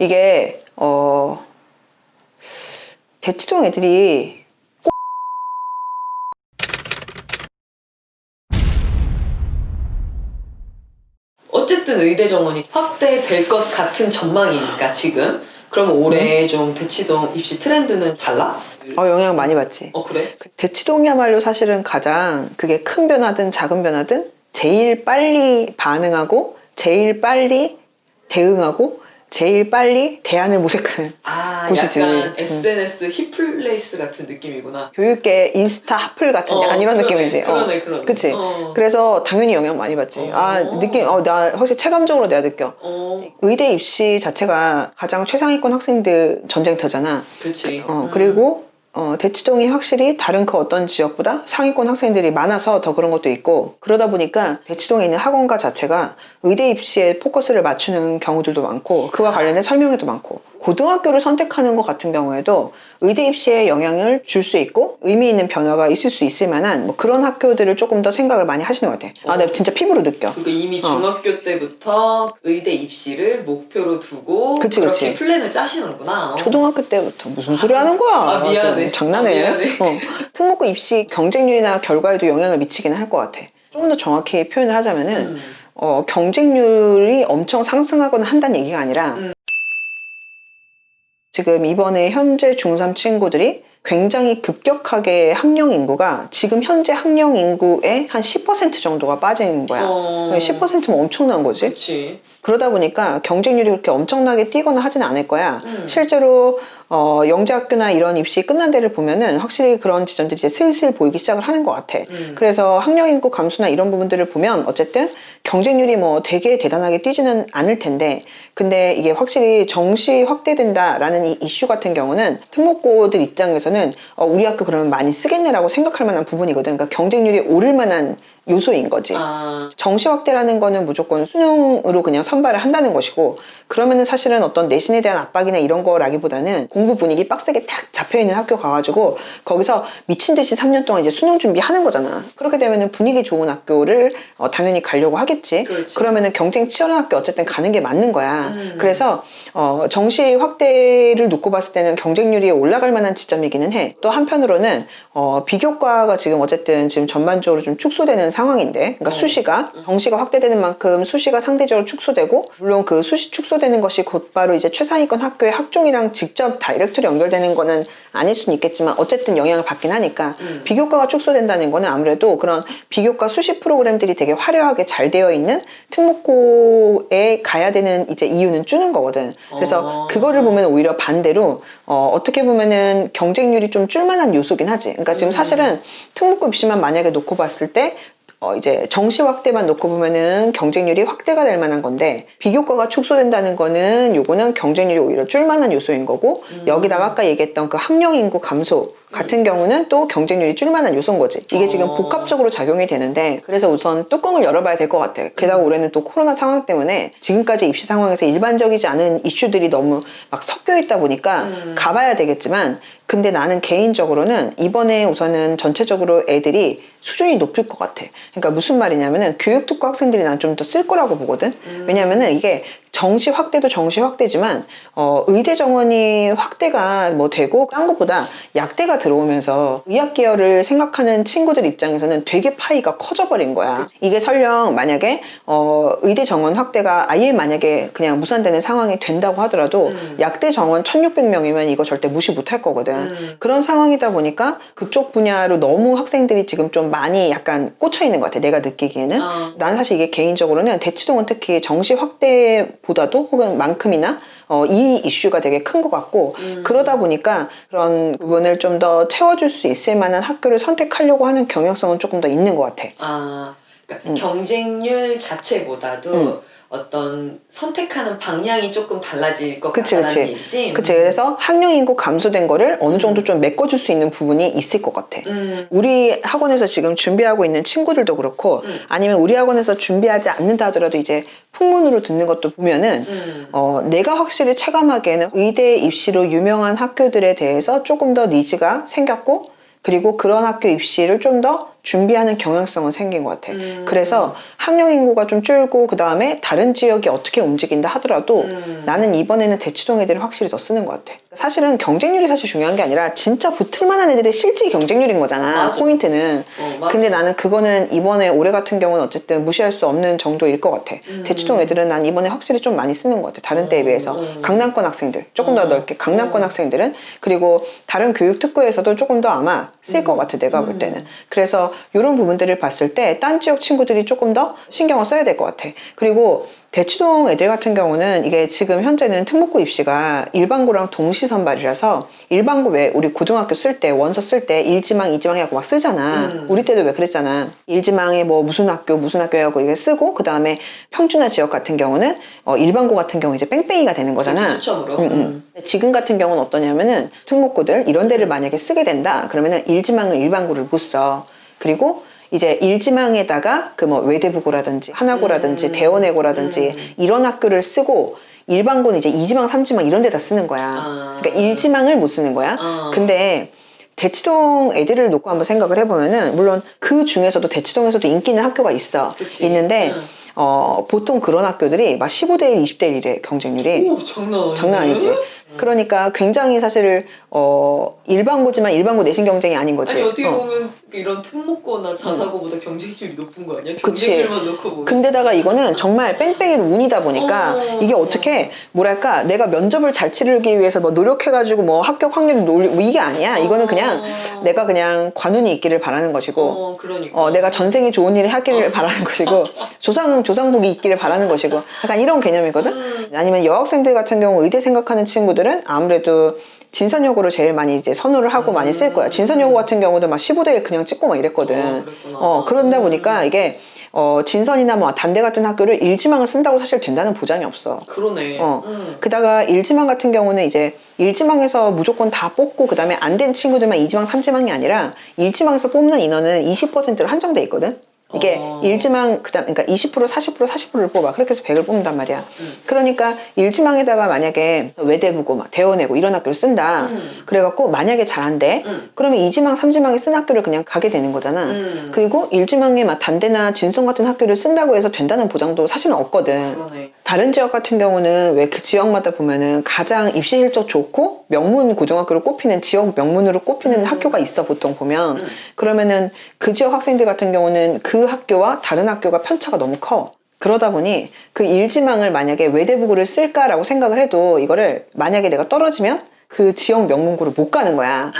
이게 대치동 애들이 어쨌든 의대 정원이 확대될 것 같은 전망이니까 지금 그러면 올해 좀 대치동 입시 트렌드는 달라? 영향 많이 받지. 그래? 대치동이야말로 사실은 가장 그게 큰 변화든 작은 변화든 제일 빨리 반응하고 제일 빨리 대응하고 제일 빨리 대안을 모색하는 곳이지. 약간 SNS 힙플레이스 같은 느낌이구나. 교육계 인스타 핫플 같은 약간 이런 느낌이지. 그러네. 그치? 그래서 당연히 영향 많이 받지. 나 확실히 체감적으로 내가 느껴. 의대 입시 자체가 가장 최상위권 학생들 전쟁터잖아. 그렇지. 그리고 대치동이 확실히 다른 그 어떤 지역보다 상위권 학생들이 많아서 더 그런 것도 있고, 그러다 보니까 대치동에 있는 학원가 자체가 의대 입시에 포커스를 맞추는 경우들도 많고, 그와 관련된 설명회도 많고, 고등학교를 선택하는 것 같은 경우에도 의대 입시에 영향을 줄 수 있고 의미 있는 변화가 있을 수 있을 만한 뭐 그런 학교들을 조금 더 생각을 많이 하시는 것 같아. 내가 진짜 피부로 느껴. 그러니까 이미 중학교 때부터 의대 입시를 목표로 두고 그렇게 플랜을 짜시는구나. 초등학교 때부터 무슨 소리 하는 거야. 미안해. 장난해. 특목고 입시 경쟁률이나 결과에도 영향을 미치기는 할 것 같아. 조금 더 정확히 표현을 하자면은 경쟁률이 엄청 상승하거나 한다는 얘기가 아니라 지금 이번에 현재 중3 친구들이 굉장히 급격하게 학령 인구가 지금 현재 학령 인구의 한 10% 정도가 빠진 거야. 10%면 엄청난 거지. 그치. 그러다 보니까 경쟁률이 그렇게 엄청나게 뛰거나 하지는 않을 거야. 실제로 영재학교나 이런 입시 끝난 데를 보면은 확실히 그런 지점들이 이제 슬슬 보이기 시작을 하는 것 같아. 그래서 학령 인구 감소나 이런 부분들을 보면 어쨌든 경쟁률이 뭐 되게 대단하게 뛰지는 않을 텐데, 근데 이게 확실히 정시 확대된다라는 이 이슈 같은 경우는 특목고들 입장에서는 우리 학교 그러면 많이 쓰겠네라고 생각할 만한 부분이거든. 그러니까 경쟁률이 오를 만한 요소인 거지. 정시 확대라는 거는 무조건 수능으로 그냥 선발을 한다는 것이고, 그러면은 사실은 어떤 내신에 대한 압박이나 이런 거라기보다는 공부 분위기 빡세게 탁 잡혀있는 학교 가가지고 거기서 미친 듯이 3년 동안 이제 수능 준비하는 거잖아. 그렇게 되면은 분위기 좋은 학교를 당연히 가려고 하겠지. 그렇지. 그러면은 경쟁 치열한 학교 어쨌든 가는 게 맞는 거야. 그래서 정시 확대를 놓고 봤을 때는 경쟁률이 올라갈 만한 지점이기는 해. 또 한편으로는 비교과가 지금 어쨌든 지금 전반적으로 좀 축소되는 상황인데, 그러니까 수시가 정시가 확대되는 만큼 수시가 상대적으로 축소되고, 물론 그 수시 축소되는 것이 곧바로 이제 최상위권 학교의 학종이랑 직접 다이렉트로 연결되는 거는 아닐 수는 있겠지만 어쨌든 영향을 받긴 하니까 비교과가 축소된다는 거는 아무래도 그런 비교과 수시 프로그램들이 되게 화려하게 잘 되어 있는 특목고에 가야 되는 이제 이유는 주는 거거든. 그래서 그거를 보면 오히려 반대로 어떻게 보면은 경쟁률이 좀 줄만한 요소긴 하지. 그러니까 지금 사실은 특목고 입시만 만약에 놓고 봤을 때 이제 정시 확대만 놓고 보면은 경쟁률이 확대가 될 만한 건데, 비교과가 축소된다는 거는 요거는 경쟁률이 오히려 줄만한 요소인 거고, 여기다가 아까 얘기했던 그 학령 인구 감소 같은 경우는 또 경쟁률이 줄만한 요소인 거지. 이게 지금 복합적으로 작용이 되는데, 그래서 우선 뚜껑을 열어봐야 될 것 같아. 게다가 올해는 또 코로나 상황 때문에 지금까지 입시 상황에서 일반적이지 않은 이슈들이 너무 막 섞여 있다 보니까 가봐야 되겠지만, 근데 나는 개인적으로는 이번에 우선은 전체적으로 애들이 수준이 높을 것 같아. 그러니까 무슨 말이냐면은 교육특구 학생들이 난 좀 더 쓸 거라고 보거든. 왜냐면은 이게 정시 확대도 정시 확대지만 의대 정원이 확대가 뭐 되고 딴 것보다 약대가 들어오면서 의학 계열을 생각하는 친구들 입장에서는 되게 파이가 커져버린 거야. 이게 설령 만약에 의대 정원 확대가 아예 만약에 그냥 무산되는 상황이 된다고 하더라도 약대 정원 1600명이면 이거 절대 무시 못할 거거든. 그런 상황이다 보니까 그쪽 분야로 너무 학생들이 지금 좀 많이 약간 꽂혀 있는 것 같아. 내가 느끼기에는. 난 사실 이게 개인적으로는 대치동은 특히 정시 확대보다도 혹은 만큼이나 이 이슈가 되게 큰 것 같고, 그러다 보니까 그런 부분을 좀 더 채워줄 수 있을 만한 학교를 선택하려고 하는 경향성은 조금 더 있는 것 같아. 그러니까 경쟁률 자체보다도 어떤 선택하는 방향이 조금 달라질 것 같다는 얘기지? 그치. 그래서 학령 인구 감소된 거를 어느 정도 좀 메꿔줄 수 있는 부분이 있을 것 같아. 우리 학원에서 지금 준비하고 있는 친구들도 그렇고, 아니면 우리 학원에서 준비하지 않는다 하더라도 이제 풍문으로 듣는 것도 보면은 내가 확실히 체감하기에는 의대 입시로 유명한 학교들에 대해서 조금 더 니즈가 생겼고, 그리고 그런 학교 입시를 좀 더 준비하는 경향성은 생긴 것 같아. 그래서 학령 인구가 좀 줄고 그 다음에 다른 지역이 어떻게 움직인다 하더라도 나는 이번에는 대치동 애들을 확실히 더 쓰는 것 같아. 사실은 경쟁률이 사실 중요한 게 아니라 진짜 붙을 만한 애들의 실제 경쟁률인 거잖아. 맞아. 포인트는. 맞아. 근데 나는 그거는 이번에 올해 같은 경우는 어쨌든 무시할 수 없는 정도일 것 같아. 대치동 애들은 난 이번에 확실히 좀 많이 쓰는 것 같아. 다른 때에 비해서. 강남권 학생들 조금 더 넓게 강남권 학생들은 그리고 다른 교육특구에서도 조금 더 아마 쓸 것 같아. 내가 볼 때는. 그래서 이런 부분들을 봤을 때 딴 지역 친구들이 조금 더 신경을 써야 될 것 같아. 그리고 대치동 애들 같은 경우는 이게 지금 현재는 특목고 입시가 일반고랑 동시 선발이라서 일반고 왜 우리 고등학교 쓸 때 원서 쓸 때 일지망 이지망 해갖고 막 쓰잖아. 우리 때도 왜 그랬잖아. 일지망에 뭐 무슨 학교 해갖고 이게 쓰고 그 다음에 평준화 지역 같은 경우는 일반고 같은 경우 이제 뺑뺑이가 되는 거잖아. 추첨으로. 지금 같은 경우는 어떠냐면은 특목고들 이런 데를 만약에 쓰게 된다 그러면은 일지망은 일반고를 못 써. 그리고 이제 일지망에다가 그 뭐 외대부고라든지 하나고라든지 대원외고라든지 이런 학교를 쓰고 일반고는 이제 이지망 삼지망 이런 데다 쓰는 거야. 그러니까 일지망을 못 쓰는 거야. 근데 대치동 애들을 놓고 한번 생각을 해보면은 물론 그 중에서도 대치동에서도 인기 있는 학교가 있어. 그치. 있는데 보통 그런 학교들이 막 15대 1, 20대 1이래 경쟁률이. 오, 장난 아니지. 그러니까 굉장히 사실 일반고지만 일반고 내신 경쟁이 아닌 거지. 아니 어떻게 보면 이런 특목고나 자사고보다 경쟁률이 높은 거 아니야? 그치. 경쟁률만 놓고 보면. 근데다가 이거는 정말 뺑뺑이로 운이다 보니까 이게 어떻게 뭐랄까 내가 면접을 잘 치르기 위해서 뭐 노력해가지고 뭐 합격 확률을 뭐 이게 아니야. 이거는 그냥 내가 그냥 관운이 있기를 바라는 것이고 그러니까. 내가 전생에 좋은 일을 하기를 바라는 것이고 조상복이 있기를 바라는 것이고 약간 이런 개념이거든. 아니면 여학생들 같은 경우 의대 생각하는 친구들은 아무래도 진선여고를 제일 많이 이제 선호를 하고 많이 쓸 거야. 진선여고 같은 경우도 막 15대 1 그냥 찍고 막 이랬거든. 그런다 보니까 이게 진선이나 뭐 단대 같은 학교를 일지망을 쓴다고 사실 된다는 보장이 없어. 그러네. 그다가 일지망 같은 경우는 이제 일지망에서 무조건 다 뽑고 그 다음에 안 된 친구들만 이지망, 삼지망이 아니라 일지망에서 뽑는 인원은 20%로 한정돼 있거든. 이게 일지망 그다음 그러니까 20% 40%를 뽑아. 그렇게 해서 100을 뽑는단 말이야. 그러니까 일지망에다가 만약에 외대부고 막 대원외고 이런 학교를 쓴다. 그래갖고 만약에 잘 안 돼. 그러면 이지망, 삼지망에 쓴 학교를 그냥 가게 되는 거잖아. 그리고 일지망에 막 단대나 진성 같은 학교를 쓴다고 해서 된다는 보장도 사실은 없거든. 그러네. 다른 지역 같은 경우는 왜 그 지역마다 보면은 가장 입시 실적 좋고 명문 고등학교를 꼽히는 지역 명문으로 꼽히는 학교가 있어 보통 보면. 그러면은 그 지역 학생들 같은 경우는 그 학교와 다른 학교가 편차가 너무 커. 그러다 보니 그 일지망을 만약에 외대부고를 쓸까라고 생각을 해도 이거를 만약에 내가 떨어지면 그 지역 명문고를 못 가는 거야.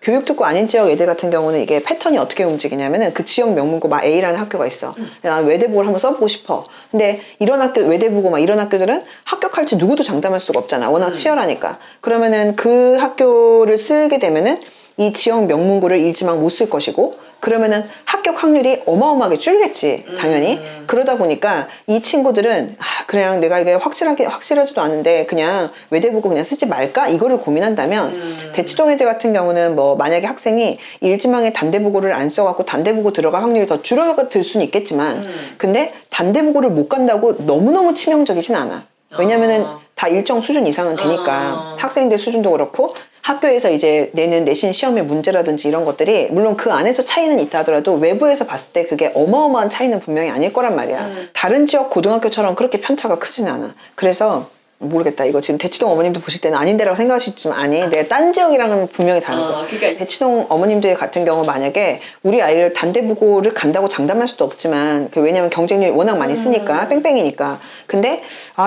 교육특구 아닌 지역 애들 같은 경우는 이게 패턴이 어떻게 움직이냐면은 그 지역 명문고 막 A라는 학교가 있어. 난 외대부고를 한번 써보고 싶어. 근데 이런 학교 외대부고 막 이런 학교들은 합격할지 누구도 장담할 수가 없잖아. 워낙 치열하니까. 그러면은 그 학교를 쓰게 되면은 이 지역 명문고를 일지망 못 쓸 것이고 그러면은 합격 확률이 어마어마하게 줄겠지 당연히. 그러다 보니까 이 친구들은 그냥 내가 이게 확실하지도 않은데 그냥 외대부고 그냥 쓰지 말까 이거를 고민한다면 대치동 애들 같은 경우는 뭐 만약에 학생이 일지망에 단대부고를 안 써갖고 단대부고 들어갈 확률이 더 줄어들 수는 있겠지만 근데 단대부고를 못 간다고 너무너무 치명적이진 않아. 왜냐면은 다 일정 수준 이상은 되니까 학생들 수준도 그렇고 학교에서 이제 내는 내신 시험의 문제라든지 이런 것들이 물론 그 안에서 차이는 있다 하더라도 외부에서 봤을 때 그게 어마어마한 차이는 분명히 아닐 거란 말이야. 다른 지역 고등학교처럼 그렇게 편차가 크진 않아. 그래서 모르겠다. 이거 지금 대치동 어머님도 보실 때는 아닌데라고 생각하시지만 아니 내가 딴 지역이랑은 분명히 다른 거야. 그러니까 대치동 어머님들 같은 경우 만약에 우리 아이를 단대부고를 간다고 장담할 수도 없지만 왜냐면 경쟁률이 워낙 많이 쓰니까 뺑뺑이니까. 근데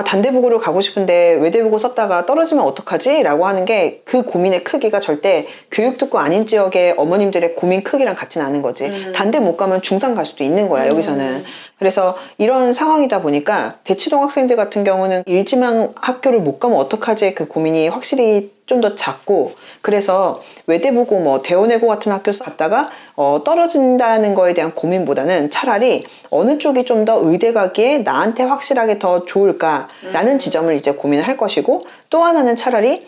단대부고를 가고 싶은데 외대부고 썼다가 떨어지면 어떡하지? 라고 하는 게 그 고민의 크기가 절대 교육특구 아닌 지역의 어머님들의 고민 크기랑 같지는 않은 거지. 단대 못 가면 중상 갈 수도 있는 거야 여기서는. 그래서 이런 상황이다 보니까 대치동 학생들 같은 경우는 일지망 학교를 못 가면 어떡하지 그 고민이 확실히 좀 더 작고 그래서 외대부고 뭐 대원외고 같은 학교 갔다가 떨어진다는 거에 대한 고민보다는 차라리 어느 쪽이 좀 더 의대 가기에 나한테 확실하게 더 좋을까라는 지점을 이제 고민을 할 것이고 또 하나는 차라리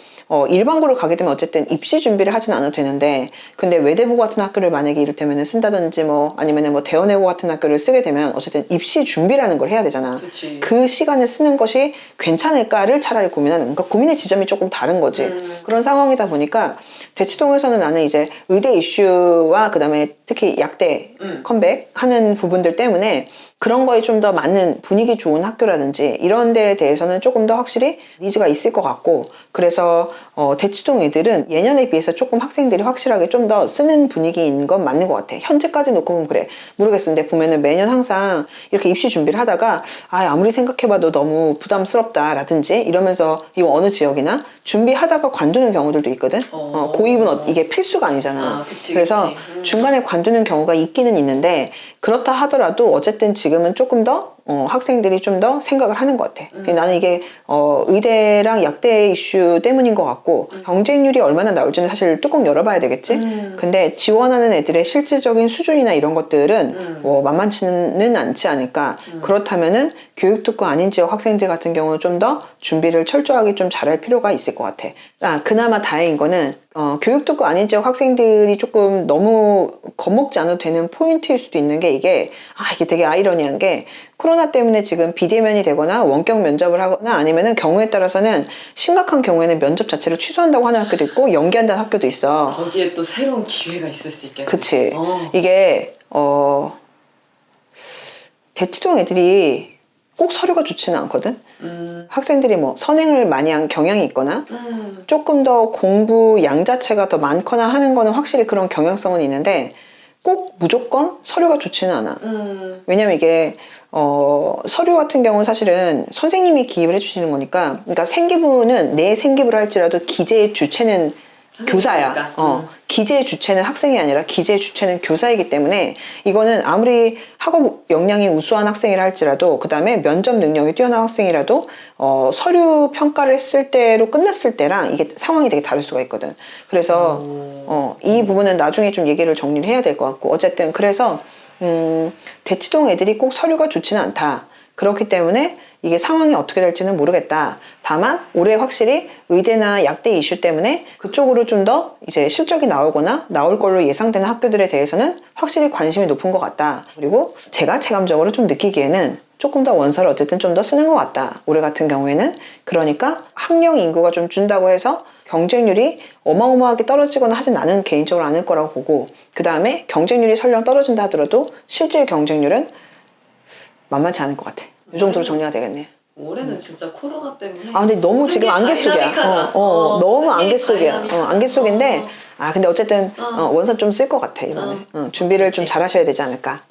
일반고를 가게 되면 어쨌든 입시 준비를 하진 않아도 되는데 근데 외대부고 같은 학교를 만약에 이를테면 쓴다든지 뭐 아니면은 뭐 대원외고 같은 학교를 쓰게 되면 어쨌든 입시 준비라는 걸 해야 되잖아. 그치. 그 시간을 쓰는 것이 괜찮을까를 차라리 고민하는 그러니까 고민의 지점이 조금 다른 거지. 그런 상황이다 보니까 대치동에서는 나는 이제 의대 이슈와 그다음에 특히 약대 컴백하는 부분들 때문에 그런 거에 좀 더 맞는 분위기 좋은 학교라든지 이런 데에 대해서는 조금 더 확실히 니즈가 있을 것 같고, 그래서 대치동 애들은 예년에 비해서 조금 학생들이 확실하게 좀 더 쓰는 분위기인 건 맞는 것 같아. 현재까지 놓고 보면 그래. 모르겠는데 보면은 매년 항상 이렇게 입시 준비를 하다가 아무리 생각해봐도 너무 부담스럽다라든지 이러면서 이거 어느 지역이나 준비하다가 관두는 경우들도 있거든. 고입은 이게 필수가 아니잖아. 그치, 그래서 그치. 중간에 관두는 경우가 있기는 있는데, 그렇다 하더라도 어쨌든 지금은 조금 더 학생들이 좀 더 생각을 하는 것 같아. 나는 이게 의대랑 약대 이슈 때문인 것 같고, 경쟁률이 얼마나 나올지는 사실 뚜껑 열어봐야 되겠지. 근데 지원하는 애들의 실질적인 수준이나 이런 것들은 만만치는 않지 않을까. 그렇다면은 교육특구 아닌 지역 학생들 같은 경우는 좀 더 준비를 철저하게 좀 잘할 필요가 있을 것 같아. 그나마 다행인 거는 교육특구 아닌 지역 학생들이 조금 너무 겁먹지 않아도 되는 포인트일 수도 있는 게, 이게 되게 아이러니한 게, 코로나 때문에 지금 비대면이 되거나 원격 면접을 하거나 아니면은 경우에 따라서는 심각한 경우에는 면접 자체를 취소한다고 하는 학교도 있고 연기한다는 학교도 있어. 거기에 또 새로운 기회가 있을 수 있겠네. 그치. 이게 대치동 애들이 꼭 서류가 좋지는 않거든. 학생들이 뭐 선행을 많이 한 경향이 있거나 조금 더 공부 양 자체가 더 많거나 하는 거는 확실히 그런 경향성은 있는데, 꼭 무조건 서류가 좋지는 않아. 왜냐면 이게 서류 같은 경우는 사실은 선생님이 기입을 해주시는 거니까, 그러니까 생기부는 내 생기부를 할지라도 기재의 주체는 교사야. 기재의 주체는 학생이 아니라 기재의 주체는 교사이기 때문에, 이거는 아무리 학업 역량이 우수한 학생이라 할지라도, 그 다음에 면접 능력이 뛰어난 학생이라도 서류 평가를 했을 때로 끝났을 때랑 이게 상황이 되게 다를 수가 있거든. 그래서 이 부분은 나중에 좀 얘기를 정리를 해야 될 것 같고, 어쨌든 그래서 대치동 애들이 꼭 서류가 좋지는 않다. 그렇기 때문에 이게 상황이 어떻게 될지는 모르겠다. 다만 올해 확실히 의대나 약대 이슈 때문에 그쪽으로 좀 더 이제 실적이 나오거나 나올 걸로 예상되는 학교들에 대해서는 확실히 관심이 높은 것 같다. 그리고 제가 체감적으로 좀 느끼기에는 조금 더 원서를 어쨌든 좀 더 쓰는 것 같다. 올해 같은 경우에는. 그러니까 학령 인구가 좀 준다고 해서 경쟁률이 어마어마하게 떨어지거나 하진 나는 개인적으로 않을 거라고 보고, 그 다음에 경쟁률이 설령 떨어진다 하더라도 실질 경쟁률은 만만치 않을 것 같아. 이 정도로 정리가 되겠네. 올해는 진짜 코로나 때문에. 근데 너무 지금 안개 속이야. 너무 안개 속이야. 안개 속인데, 근데 어쨌든 원서 좀 쓸 것 같아, 이번에. 준비를 좀 잘 하셔야 되지 않을까.